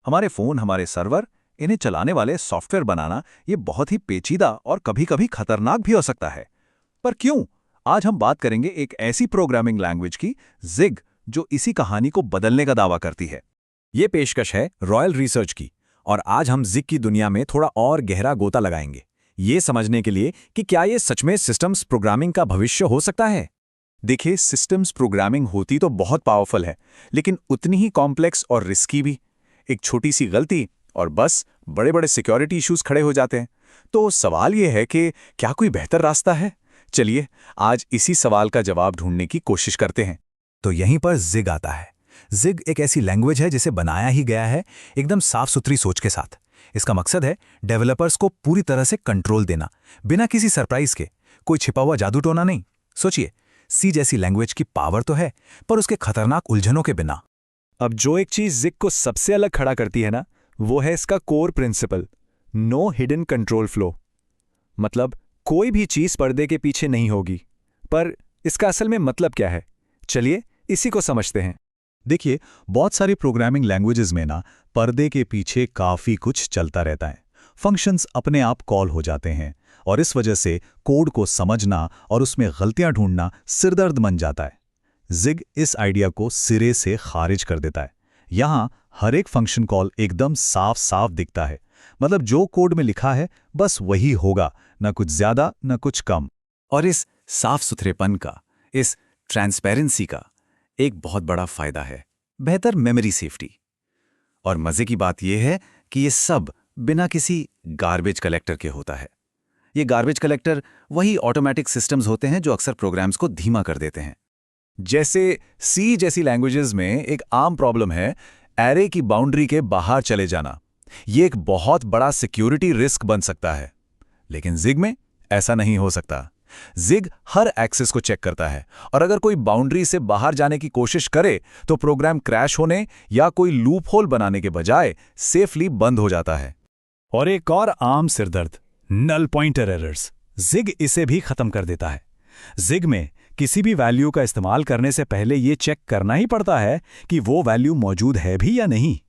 हमारे फ़ोन, हमारे सर्वर, इन्हें चलाने वाले सॉफ्टवेयर बनाना ये बहुत ही पेचीदा और कभी-कभी खतरनाक भी हो सकता है। पर क्यों? आज हम बात करेंगे एक ऐसी प्रोग्रामिंग लैंग्वेज की, ज़िग, जो इसी कहानी को बदलने का दावा करती है। ये पेशकश है रॉयल रिसर्च की, और आज हम ज़िग की दुनिया में थोड़ा और गहरा गोता लगाएंगे, ये समझने के लिए कि क्या ये सच में सिस्टम्स प्रोग्रामिंग का भविष्य हो सकता है। देखिए, सिस्टम्स प्रोग्रामिंग होती तो बहुत पावरफुल है, लेकिन उतनी ही कॉम्प्लेक्स और रिस्की भी। एक छोटी सी गलती और बस बड़े-बड़े सिक्योरिटी इश्यूज खड़े हो जाते हैं। तो सवाल ये है कि क्या कोई बेहतर रास्ता है? चलिए, आज इसी सवाल का जवाब ढूंढने की कोशिश करते हैं। तो यहीं पर ज़िग आता है। ज़िग एक ऐसी लैंग्वेज है जिसे बनाया ही गया है एकदम साफ सुथरी सोच के साथ। इसका मकसद है डेवलपर्स को पूरी तरह से कंट्रोल देना, बिना किसी सरप्राइज के। कोई छिपा हुआ जादू टोना नहीं। सोचिए, सी जैसी लैंग्वेज की पावर तो है, पर उसके खतरनाक उलझनों के बिना। अब जो एक चीज ज़िग को सबसे अलग खड़ा करती है ना, वो है इसका core principle, no hidden control flow. मतलब कोई भी चीज पर्दे के पीछे नहीं होगी। पर इसका असल में मतलब क्या है? चलिए इसी को समझते हैं। देखिए, बहुत सारी प्रोग्रामिंग लैंग्वेजेस में ना पर्दे के पीछे काफ़ी कुछ चलता रहता है। फंक्शंस अपने आप कॉल हो जाते हैं और इस वजह से कोड को समझना और उसमें गलतियां ढूंढना सिरदर्द बन जाता है। ज़िग इस आइडिया को सिरे से खारिज कर देता है। यहाँ हर एक फंक्शन कॉल एकदम साफ साफ दिखता है। मतलब जो कोड में लिखा है बस वही होगा, न कुछ ज़्यादा न कुछ कम। और इस साफ सुथरेपन का, इस ट्रांसपेरेंसी का एक बहुत बड़ा फायदा है, बेहतर मेमोरी सेफ्टी। और मजे की बात यह है कि ये सब बिना किसी गार्बेज कलेक्टर के होता है। ये गार्बेज कलेक्टर वही ऑटोमेटिक सिस्टम्स होते हैं जो अक्सर प्रोग्राम्स को धीमा कर देते हैं। जैसे सी जैसी लैंग्वेजेस में एक आम प्रॉब्लम है एरे की बाउंड्री के बाहर चले जाना। ये एक बहुत बड़ा सिक्योरिटी रिस्क बन सकता है। लेकिन ज़िग में ऐसा नहीं हो सकता। ज़िग हर एक्सेस को चेक करता है और अगर कोई बाउंड्री से बाहर जाने की कोशिश करे तो प्रोग्राम क्रैश होने या कोई लूप होल बनाने के बजाय सेफली बंद हो जाता है। और एक और आम सिरदर्द, नल पॉइंटर एरर्स। ज़िग इसे भी खत्म कर देता है। ज़िग में किसी भी वैल्यू का इस्तेमाल करने से पहले ये चेक करना ही पड़ता है कि वो वैल्यू मौजूद है भी या नहीं।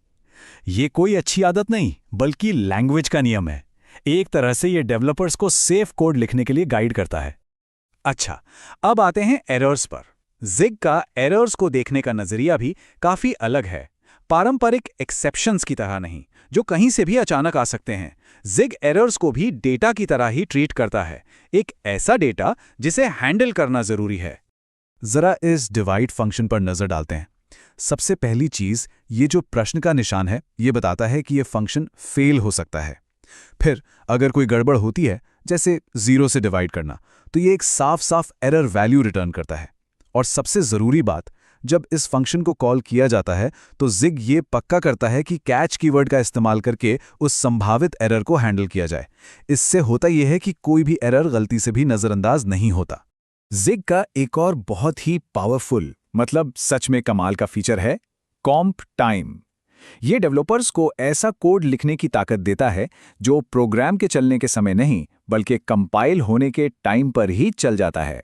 ये कोई अच्छी आदत नहीं, बल्कि लैंग्वेज का नियम है। एक तरह से ये डेवलपर्स को सेफ कोड लिखने के लिए गाइड करता है। अच्छा, अब आते हैं एरर्स पर। ज़िग का एरर्स को देखने का नजरिया भी काफी अलग है। पारंपरिक एक्सेप्शंस की तरह नहीं, जो कहीं से भी अचानक आ सकते हैं। ज़िग एरर्स को भी डेटा की तरह ही ट्रीट करता है, एक ऐसा डेटा जिसे हैंडल करना जरूरी है। जरा इस डिवाइड फंक्शन पर नजर डालते हैं। सबसे पहली चीज, ये जो प्रश्न का निशान है, ये बताता है कि ये फंक्शन फेल हो सकता है। फिर अगर कोई गड़बड़ होती है, जैसे 0 से डिवाइड करना, तो ये एक साफ साफ एरर वैल्यू रिटर्न करता है। और सबसे ज़रूरी बात, जब इस फंक्शन को कॉल किया जाता है तो ज़िग ये पक्का करता है कि कैच कीवर्ड का इस्तेमाल करके उस संभावित एरर को हैंडल किया जाए। इससे होता यह है कि कोई भी एरर गलती से भी नज़रअंदाज नहीं होता। ज़िग का एक और बहुत ही पावरफुल, मतलब सच में कमाल का फीचर है कॉम्प टाइम। ये डेवलपर्स को ऐसा कोड लिखने की ताकत देता है जो प्रोग्राम के चलने के समय नहीं, बल्कि कंपाइल होने के टाइम पर ही चल जाता है।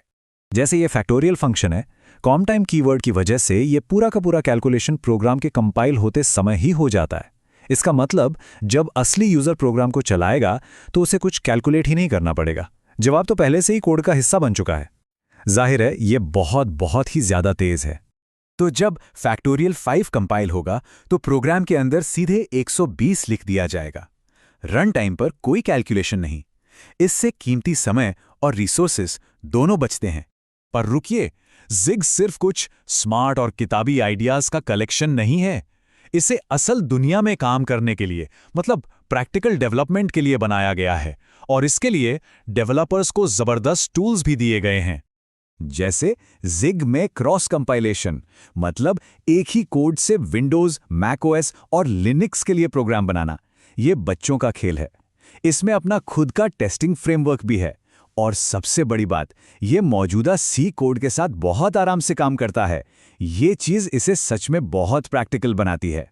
जैसे ये फैक्टोरियल फंक्शन है, कॉम्प टाइम कीवर्ड की वजह से ये पूरा का पूरा कैलकुलेशन प्रोग्राम के कंपाइल होते समय ही हो जाता है। इसका मतलब जब असली यूजर प्रोग्राम को चलाएगा तो उसे कुछ कैलकुलेट ही नहीं करना पड़ेगा। जवाब तो पहले से ही कोड का हिस्सा बन चुका है। जाहिर है ये बहुत ही ज्यादा तेज है। तो जब फैक्टोरियल 5 कंपाइल होगा तो प्रोग्राम के अंदर सीधे 120 लिख दिया जाएगा। रन टाइम पर कोई कैलकुलेशन नहीं। इससे कीमती समय और रिसोर्सेस दोनों बचते हैं। पर रुकिए, ज़िग सिर्फ कुछ स्मार्ट और किताबी आइडियाज का कलेक्शन नहीं है। इसे असल दुनिया में काम करने के लिए, मतलब प्रैक्टिकल डेवलपमेंट के लिए बनाया गया है। और इसके लिए डेवलपर्स को जबरदस्त टूल्स भी दिए गए हैं। जैसे ज़िग में क्रॉस कंपाइलेशन, मतलब एक ही कोड से विंडोज, मैकओएस और लिनक्स के लिए प्रोग्राम बनाना। ये बच्चों का खेल है। इसमें अपना खुद का टेस्टिंग फ्रेमवर्क भी है। और सबसे बड़ी बात, ये मौजूदा सी कोड के साथ बहुत आराम से काम करता है। ये चीज़ इसे सच में बहुत प्रैक्टिकल बनाती है।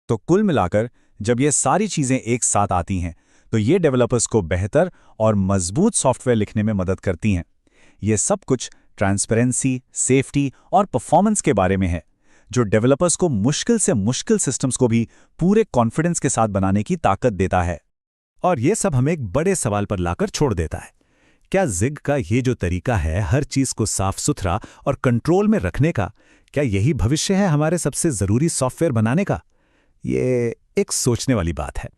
तो कुल मिलाकर जब ये सारी चीज़ें एक साथ आती हैं तो ये डेवलपर्स को बेहतर और मजबूत सॉफ्टवेयर लिखने में मदद करती हैं। ये सब कुछ ट्रांसपेरेंसी, सेफ्टी और परफॉर्मेंस के बारे में है, जो डेवलपर्स को मुश्किल से मुश्किल सिस्टम्स को भी पूरे कॉन्फिडेंस के साथ बनाने की ताकत देता है। और ये सब हमें एक बड़े सवाल पर लाकर छोड़ देता है। क्या जिग का ये जो तरीका है हर चीज को साफ सुथरा और कंट्रोल में रखने का, क्या यही भविष्य है हमारे सबसे जरूरी सॉफ्टवेयर बनाने का? ये एक सोचने वाली बात है।